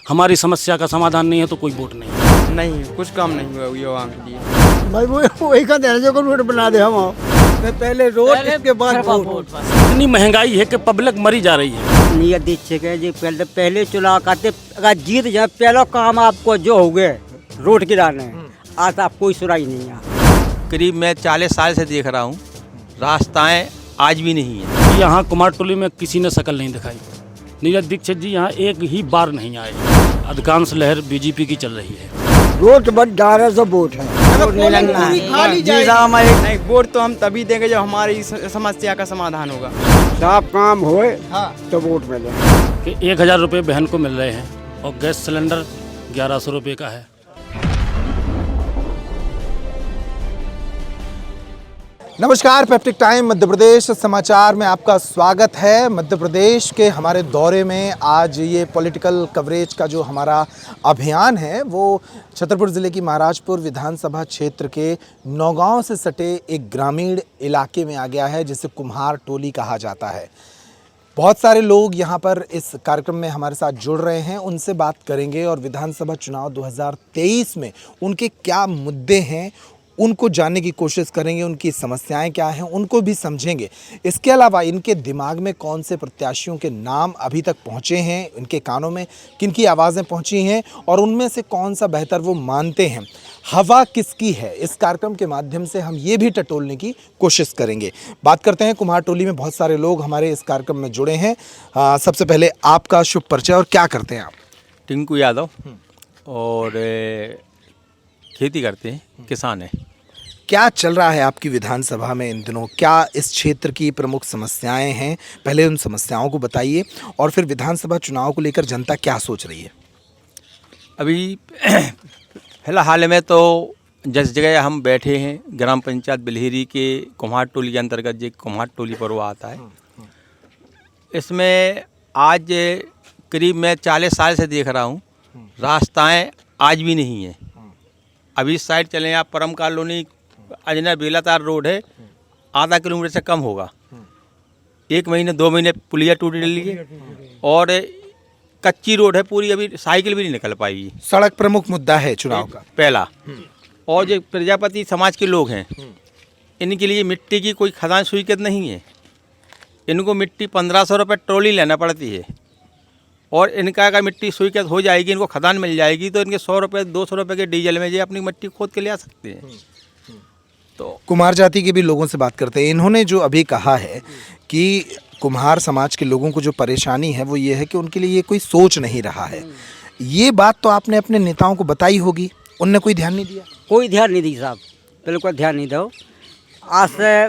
हमारी समस्या का समाधान नहीं है तो कोई वोट नहीं। नहीं, कुछ काम नहीं हुआ युवाओं के लिए। भाई वो वही का देना जो रोड बना दे हम पहले रोड इसके बाद वोट। इतनी महंगाई है कि पब्लिक मरी जा रही है। नियत दीक्षित है जी पहले चुनाव करते अगर जीत जाए पहला काम आपको जो हो गए रोड गिराने आज आप कोई सुराई नहीं है। करीब मैं 40 साल से देख रहा हूँ, रास्ताएं आज भी नहीं है। यहाँ कुमारटोली में किसी ने शकल नहीं दिखाई। नीरज दीक्षित जी यहाँ एक ही बार नहीं आए। अधिकांश लहर बीजेपी की चल रही है। रोड बन जा रहा सब वोट है। नहीं, वोट तो हम तभी देंगे जब हमारी समस्या का समाधान होगा। साफ काम होए तो वोट मिले। कि 1000 रुपये बहन को मिल रहे हैं और गैस सिलेंडर 1100 रुपये का है। नमस्कार, पेप्टिक टाइम मध्य प्रदेश समाचार में आपका स्वागत है। मध्य प्रदेश के हमारे दौरे में आज ये पॉलिटिकल कवरेज का जो हमारा अभियान है वो छतरपुर ज़िले की महाराजपुर विधानसभा क्षेत्र के नौगांव से सटे एक ग्रामीण इलाके में आ गया है जिसे कुम्हारटोली कहा जाता है। बहुत सारे लोग यहाँ पर इस कार्यक्रम में हमारे साथ जुड़ रहे हैं, उनसे बात करेंगे और विधानसभा चुनाव 2023 में उनके क्या मुद्दे हैं उनको जानने की कोशिश करेंगे, उनकी समस्याएं क्या हैं उनको भी समझेंगे। इसके अलावा इनके दिमाग में कौन से प्रत्याशियों के नाम अभी तक पहुंचे हैं, इनके कानों में किनकी आवाज़ें पहुंची हैं और उनमें से कौन सा बेहतर वो मानते हैं। हवा किसकी है, इस कार्यक्रम के माध्यम से हम ये भी टटोलने की कोशिश करेंगे। बात करते हैं, कुम्हारटोली में बहुत सारे लोग हमारे इस कार्यक्रम में जुड़े हैं। सबसे पहले आपका शुभ परिचय और क्या करते हैं आप? टिंकू यादव और खेती करते हैं, किसान हैं। क्या चल रहा है आपकी विधानसभा में इन दिनों? क्या इस क्षेत्र की प्रमुख समस्याएं हैं? पहले उन समस्याओं को बताइए और फिर विधानसभा चुनाव को लेकर जनता क्या सोच रही है। अभी फिलहाल में तो जिस जगह हम बैठे हैं ग्राम पंचायत बिलहेरी के कुम्हारटोली के अंतर्गत जो कुम्हारटोली पर्व आता है, इसमें आज करीब मैं 40 साल से देख रहा हूँ, रास्ताएं आज भी नहीं हैं। अभी इस साइड चलें आप, परम कॉलोनी अजना बेलातार रोड है, आधा किलोमीटर से कम होगा। 1 महीने 2 महीने पुलिया टूट रही है और कच्ची रोड है पूरी, अभी साइकिल भी नहीं निकल पाएगी। सड़क प्रमुख मुद्दा है चुनाव का पहला। और जो प्रजापति समाज के लोग हैं, इनके लिए मिट्टी की कोई खदान स्वीकृत नहीं है। इनको मिट्टी 1500 रुपये ट्रॉली लेना पड़ती है और इनका अगर मिट्टी स्वीकृत हो जाएगी, इनको खदान मिल जाएगी तो इनके 100 रुपये 200 रुपये के डीजल में ये अपनी मिट्टी खोद के ले आ सकते हैं। तो कुम्हार जाति के भी लोगों से बात करते हैं। इन्होंने जो अभी कहा है कि कुम्हार समाज के लोगों को जो परेशानी है वो ये है कि उनके लिए ये कोई सोच नहीं रहा है। ये बात तो आपने अपने नेताओं को बताई होगी, उनने कोई ध्यान नहीं दिया? कोई ध्यान नहीं दी साहब, बिल्कुल ध्यान नहीं दो। आज से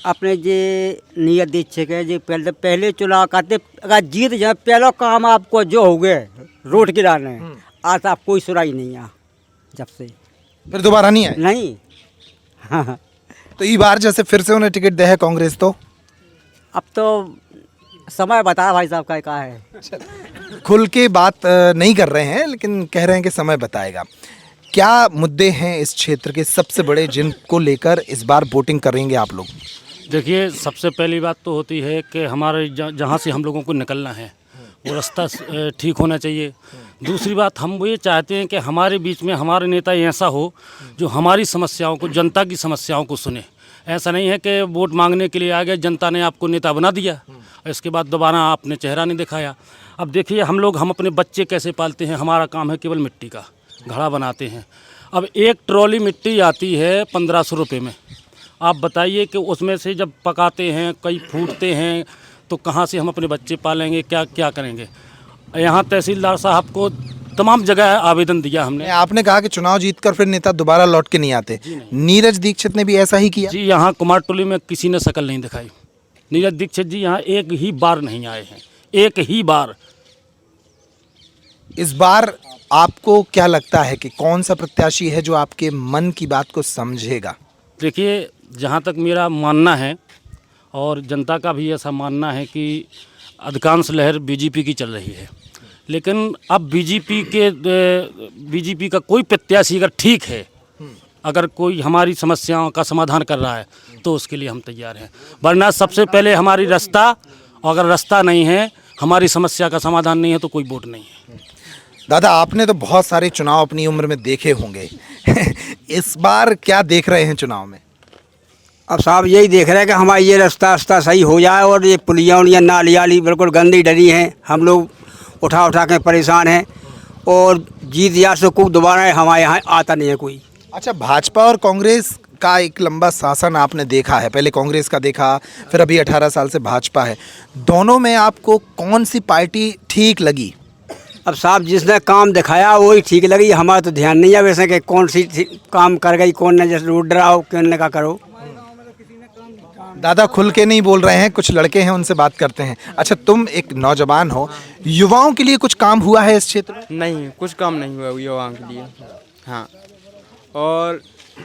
अपने जे नियत दीक्षित है जी पहले चुनाव करते अगर जीत जाए पहला काम आपको जो हो गए रोड गिराने आज आप कोई सुराई नहीं है। जब से फिर दोबारा नहीं आए? नहीं। हाँ, तो इस बार जैसे फिर से उन्हें टिकट दे है कांग्रेस, तो अब तो समय बता भाई साहब का है। खुल के बात नहीं कर रहे हैं लेकिन कह रहे हैं कि समय बताएगा। क्या मुद्दे हैं इस क्षेत्र के सबसे बड़े जिनको लेकर इस बार वोटिंग करेंगे आप लोग? देखिए, सबसे पहली बात तो होती है कि हमारे जहाँ से हम लोगों को निकलना है वो रास्ता ठीक होना चाहिए। दूसरी बात, हम वो ये चाहते हैं कि हमारे बीच में हमारे नेता ऐसा हो जो हमारी समस्याओं को, जनता की समस्याओं को सुने। ऐसा नहीं है कि वोट मांगने के लिए आ गए, जनता ने आपको नेता बना दिया, इसके बाद दोबारा आपने चेहरा नहीं दिखाया। अब देखिए, हम अपने बच्चे कैसे पालते हैं, हमारा काम है केवल मिट्टी का घड़ा बनाते हैं। अब एक ट्रॉली मिट्टी आती है 1500 रुपये में। आप बताइए कि उसमें से जब पकाते हैं कई फूटते हैं तो कहाँ से हम अपने बच्चे पालेंगे, क्या करेंगे। यहाँ तहसीलदार साहब को तमाम जगह आवेदन दिया हमने। आपने कहा कि चुनाव जीतकर फिर नेता दोबारा लौट के नहीं आते। नीरज दीक्षित ने भी ऐसा ही किया जी। यहाँ कुमारटोली में किसी ने शकल नहीं दिखाई। नीरज दीक्षित जी यहाँ एक ही बार नहीं आए हैं, एक ही बार। इस बार आपको क्या लगता है कि कौन सा प्रत्याशी है जो आपके मन की बात को समझेगा? देखिए, जहाँ तक मेरा मानना है और जनता का भी ऐसा मानना है कि अधिकांश लहर बीजेपी की चल रही है, लेकिन अब बीजेपी का कोई प्रत्याशी अगर ठीक है, अगर कोई हमारी समस्याओं का समाधान कर रहा है तो उसके लिए हम तैयार हैं। वरना सबसे पहले हमारी रास्ता, और अगर रास्ता नहीं है, हमारी समस्या का समाधान नहीं है तो कोई वोट नहीं है। दादा आपने तो बहुत सारे चुनाव अपनी उम्र में देखे होंगे इस बार क्या देख रहे हैं चुनाव में? अब साहब यही देख रहे हैं कि हमारा ये रास्ता सही हो जाए और ये पुलियाँ उलियाँ नाली आली बिल्कुल गंदी डली हैं, हम लोग उठा उठा के परेशान हैं और जीत या से कोई दोबारा हमारे यहाँ आता नहीं है कोई। अच्छा, भाजपा और कांग्रेस का एक लंबा शासन आपने देखा है, पहले कांग्रेस का देखा, फिर अभी 18 साल से भाजपा है, दोनों में आपको कौन सी पार्टी ठीक लगी? अब साहब जिसने काम दिखाया वही ठीक लगी, हमारा तो ध्यान नहीं है वैसे कि कौन सी काम कर गई, कौन ने जैसे रोड डराओ, कौन ने का करो। दादा खुल के नहीं बोल रहे हैं, कुछ लड़के हैं उनसे बात करते हैं। अच्छा, तुम एक नौजवान हो, युवाओं के लिए कुछ काम हुआ है इस क्षेत्र में? नहीं, कुछ काम नहीं हुआ युवाओं के लिए। हाँ, और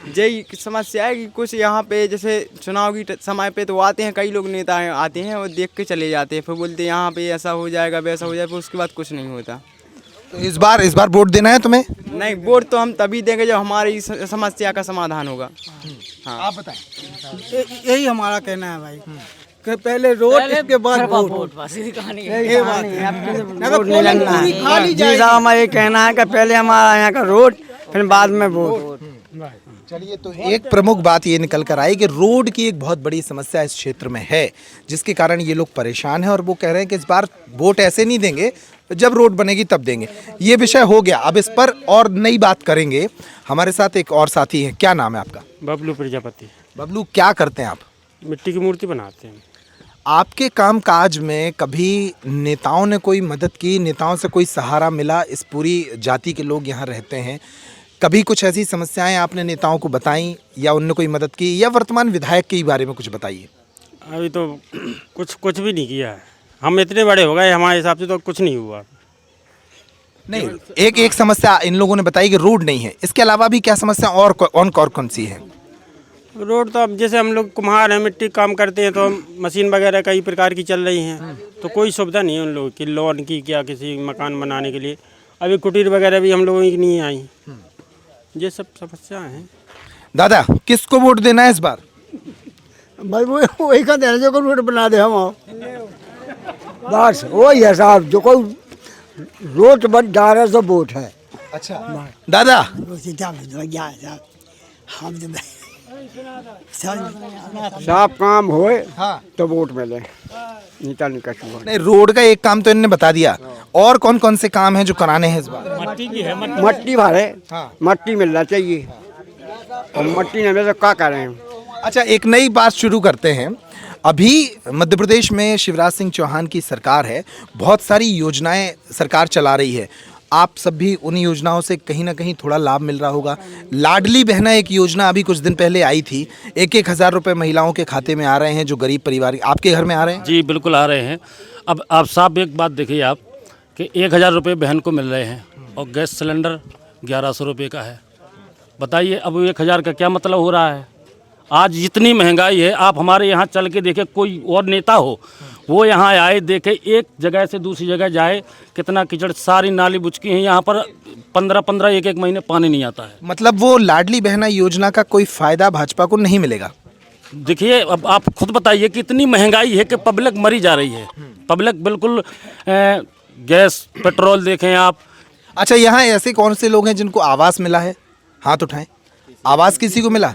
यही समस्या है कि कुछ यहाँ पे जैसे चुनाव की समय पे तो आते हैं, कई लोग नेता आते हैं और देख के चले जाते हैं, फिर बोलते हैं यहाँ पे ऐसा हो जाएगा वैसा हो जाएगा, फिर उसके बाद कुछ नहीं होता। तो इस बार वोट देना है तुम्हें? नहीं, वोट तो हम तभी देंगे जब हमारी समस्या का समाधान होगा। हाँ, आप बताएं। यही हमारा कहना है भाई कि पहले रोड इसके बाद वोट, बस यही कहानी है। ये बात है, खाली जी साहब हमारा ये कहना है कि पहले हमारा यहाँ का रोड फिर बाद में वोट। चलिए, तो एक प्रमुख बात ये निकल कर आई कि रोड की एक बहुत बड़ी समस्या इस क्षेत्र में है, जिसके कारण ये लोग परेशान हैं और वो कह रहे हैं कि इस बार वोट ऐसे नहीं देंगे, जब रोड बनेगी तब देंगे। ये विषय हो गया, अब इस पर और नई बात करेंगे। हमारे साथ एक और साथी है, क्या नाम है आपका? बबलू प्रजापति। बबलू, क्या करते हैं आप? मिट्टी की मूर्ति बनाते हैं। आपके काम काज में कभी नेताओं ने कोई मदद की, नेताओं से कोई सहारा मिला? इस पूरी जाति के लोग यहाँ रहते हैं, कभी कुछ ऐसी समस्याएं आपने नेताओं को बताई या उनने कोई मदद की, या वर्तमान विधायक के बारे में कुछ बताइए। अभी तो कुछ भी नहीं किया है, हम इतने बड़े हो गए, हमारे हिसाब से तो कुछ नहीं हुआ। नहीं, एक समस्या इन लोगों ने बताई कि रोड नहीं है, इसके अलावा भी क्या समस्या और कौन सी है? रोड तो अब जैसे हम लोग कुम्हार हैं, मिट्टी काम करते हैं, तो मशीन वगैरह कई प्रकार की चल रही हैं, तो कोई सुविधा नहीं है उन लोगों की, लोन की क्या किसी मकान बनाने के लिए। अभी कुटीर वगैरह भी हम लोगों की नहीं आई, ये सब समस्या हैं। दादा, किसको वोट देना है इस बार? भाई वही का देना जो रोड बना दे हम, बस वही है साहब, जो कोई रोड बन जा रहा है तो वोट है। अच्छा दादा, साफ काम होए हाँ, तो वोट मिले, नीता निकट हुआ। नहीं, रोड का एक काम तो इन्होंने बता दिया, और कौन कौन से काम हैं जो कराने हैं इस बार? मट्टी भरे, हाँ, मट्टी मिलना चाहिए और मट्टी नहीं मिले तो क्या करें। अच्छा, एक नई बात शुरू करते हैं। अभी मध्य प्रदेश में शिवराज सिंह चौहान की सरकार है, बहुत सारी योजनाएं सरकार चला रही है, आप सब भी उन योजनाओं से कहीं ना कहीं थोड़ा लाभ मिल रहा होगा। लाडली बहना एक योजना अभी कुछ दिन पहले आई थी, 1,000 रुपये महिलाओं के खाते में आ रहे हैं जो गरीब परिवार, आपके घर में आ रहे हैं? जी बिल्कुल आ रहे हैं। अब आप साहब एक बात देखिए आप कि 1,000 रुपये बहन को मिल रहे हैं और गैस सिलेंडर 1,100 रुपये का है। बताइए अब 1,000 का क्या मतलब हो रहा है? आज जितनी महंगाई है, आप हमारे यहाँ चल के देखें, कोई और नेता हो वो यहाँ आए देखे, एक जगह से दूसरी जगह जाए, कितना कीचड़, सारी नाली बुचकी हैं यहाँ पर, 15-15 एक महीने पानी नहीं आता है। मतलब वो लाडली बहना योजना का कोई फ़ायदा भाजपा को नहीं मिलेगा? देखिए अब आप खुद बताइए कि इतनी महंगाई है कि पब्लिक मरी जा रही है, पब्लिक बिल्कुल गैस पेट्रोल देखें आप। अच्छा, यहाँ ऐसे कौन से लोग हैं जिनको आवास मिला है? हाथ उठाएं। आवास किसी को मिला?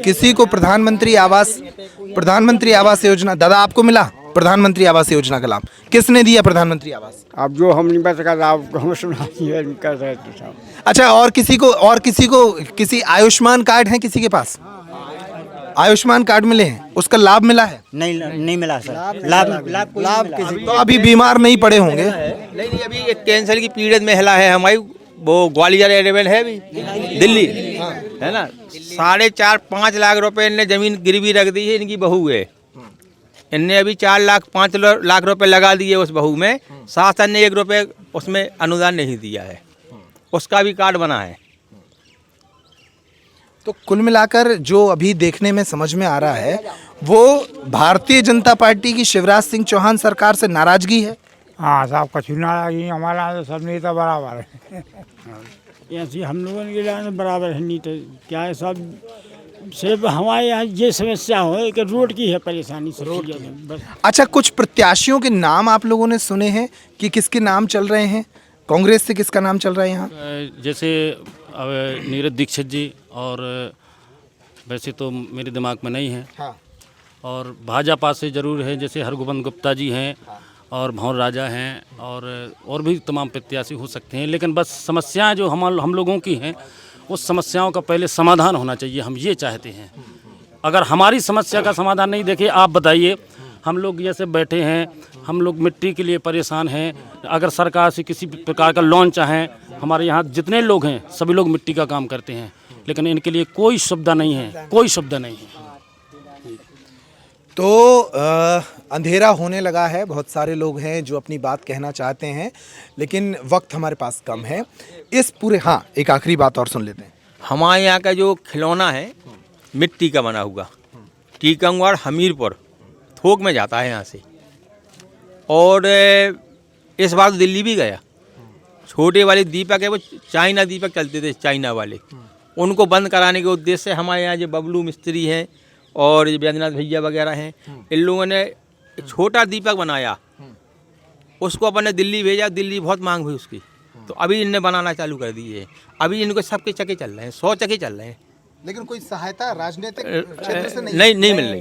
किसी को प्रधानमंत्री आवास योजना? दादा, आपको मिला प्रधानमंत्री आवास योजना का लाभ? किसने दिया प्रधानमंत्री आवास? अब जो हम नहीं बता सकते, आप हम सुना कर रहे थे। अच्छा, और किसी को किसी आयुष्मान कार्ड है किसी के पास? आयुष्मान कार्ड मिले हैं, उसका लाभ मिला है? नहीं मिला सर, लाभ किसी तो अभी बीमार नहीं पड़े होंगे? नहीं, अभी एक कैंसर की पीड़ित महिला है हमारी, वो ग्वालियर एरिया में है, अभी दिल्ली है ना, 4.5-5 लाख रुपए इनने जमीन गिरवी रख दी है, इनकी बहू है, इनने अभी 4-5 लाख रुपए लगा दिए उस बहू में, शासन ने 1 रुपये उसमें अनुदान नहीं दिया है, उसका भी कार्ड बना है। तो कुल मिलाकर जो अभी देखने में समझ में आ रहा है वो भारतीय जनता पार्टी की शिवराज सिंह चौहान सरकार से नाराजगी है। हाँ साहब, कछु नाराजगी, हमारा तो सब नेता बराबर है। ऐसी हम लोगों के लिए बराबर है, नहीं तो क्या है, सब सिर्फ हमारे यहाँ ये समस्या हो कि रोड की है परेशानी, रोड बस। अच्छा, कुछ प्रत्याशियों के नाम आप लोगों ने सुने हैं कि किसके नाम चल रहे हैं? कांग्रेस से किसका नाम चल रहा है यहाँ? जैसे अब नीरज दीक्षित जी, और वैसे तो मेरे दिमाग में नहीं है। हाँ। और भाजपा से ज़रूर है, जैसे हरगोविंद गुप्ता जी हैं और भंवर राजा हैं, और भी तमाम प्रत्याशी हो सकते हैं। लेकिन बस समस्याएं जो हम लोगों की हैं, उस समस्याओं का पहले समाधान होना चाहिए, हम ये चाहते हैं। अगर हमारी समस्या का समाधान नहीं, देखिए आप बताइए, हम लोग जैसे बैठे हैं, हम लोग मिट्टी के लिए परेशान हैं। अगर सरकार से किसी प्रकार का लोन चाहें, हमारे यहाँ जितने लोग हैं सभी लोग मिट्टी का काम करते हैं, लेकिन इनके लिए कोई सुविधा नहीं है, कोई सुविधा नहीं है। तो अंधेरा होने लगा है, बहुत सारे लोग हैं जो अपनी बात कहना चाहते हैं, लेकिन वक्त हमारे पास कम है। इस पूरे, हाँ, एक आखिरी बात और सुन लेते हैं। हमारे यहाँ का जो खिलौना है मिट्टी का बना हुआ, टीकमगढ़ हमीरपुर थोक में जाता है यहाँ से, और इस बार तो दिल्ली भी गया। छोटे वाले दीपक है वो चाइना दीपक चलते थे, चाइना वाले, उनको बंद कराने के उद्देश्य से हमारे यहाँ जो बबलू मिस्त्री हैं और ये बैद्यनाथ भैया वगैरह हैं, इन लोगों ने छोटा दीपक बनाया, उसको अपन ने दिल्ली भेजा। दिल्ली बहुत मांग हुई उसकी, तो अभी इनने बनाना चालू कर दिए। अभी इनको सबके चक्के चल रहे हैं, 100 चक्के चल रहे हैं। लेकिन कोई सहायता राजनीतिक क्षेत्र से नहीं मिल रही,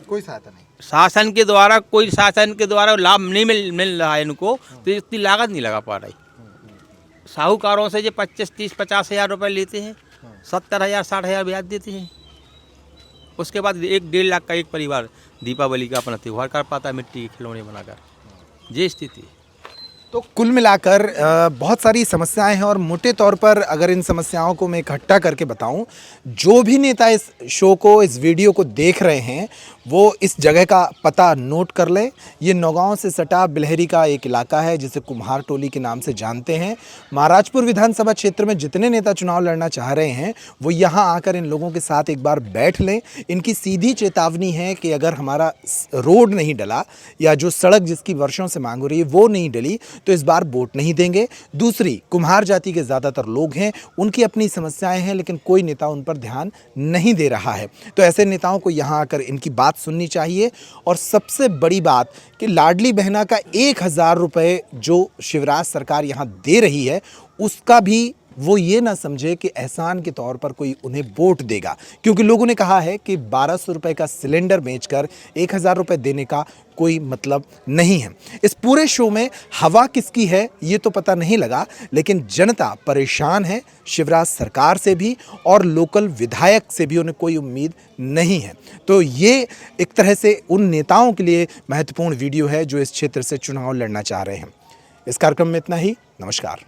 कोई सहायता नहीं। शासन के द्वारा लाभ नहीं मिल रहा है इनको, तो इतनी लागत नहीं लगा पा रही। साहूकारों से जो 25, 30, 50 हज़ार रुपये लेते हैं, 70,000, 60,000 ब्याज देते हैं। उसके बाद 1-1.5 लाख का एक परिवार दीपावली का अपना त्यौहार कर पाता है मिट्टी के खिलौने बनाकर। ये स्थिति। तो कुल मिलाकर बहुत सारी समस्याएं हैं, और मोटे तौर पर अगर इन समस्याओं को मैं इकट्ठा करके बताऊं, जो भी नेता इस शो को, इस वीडियो को देख रहे हैं, वो इस जगह का पता नोट कर लें। ये नौगांव से सटा बिलहरी का एक इलाका है जिसे कुम्हार टोली के नाम से जानते हैं। महाराजपुर विधानसभा क्षेत्र में जितने नेता चुनाव लड़ना चाह रहे हैं, वो यहाँ आकर इन लोगों के साथ एक बार बैठ लें। इनकी सीधी चेतावनी है कि अगर हमारा रोड नहीं डला, या जो सड़क जिसकी वर्षों से मांग हो रही है वो नहीं डली, तो इस बार वोट नहीं देंगे। दूसरी, कुम्हार जाति के ज़्यादातर लोग हैं, उनकी अपनी समस्याएं हैं, लेकिन कोई नेता उन पर ध्यान नहीं दे रहा है। तो ऐसे नेताओं को यहाँ आकर इनकी बात सुननी चाहिए। और सबसे बड़ी बात कि लाडली बहना का 1,000 रुपये जो शिवराज सरकार यहाँ दे रही है, उसका भी वो ये ना समझे कि एहसान के तौर पर कोई उन्हें वोट देगा, क्योंकि लोगों ने कहा है कि 1200 रुपये का सिलेंडर बेचकर 1,000 रुपये देने का कोई मतलब नहीं है। इस पूरे शो में हवा किसकी है ये तो पता नहीं लगा, लेकिन जनता परेशान है, शिवराज सरकार से भी और लोकल विधायक से भी उन्हें कोई उम्मीद नहीं है। तो ये एक तरह से उन नेताओं के लिए महत्वपूर्ण वीडियो है जो इस क्षेत्र से चुनाव लड़ना चाह रहे हैं। इस कार्यक्रम में इतना ही। नमस्कार।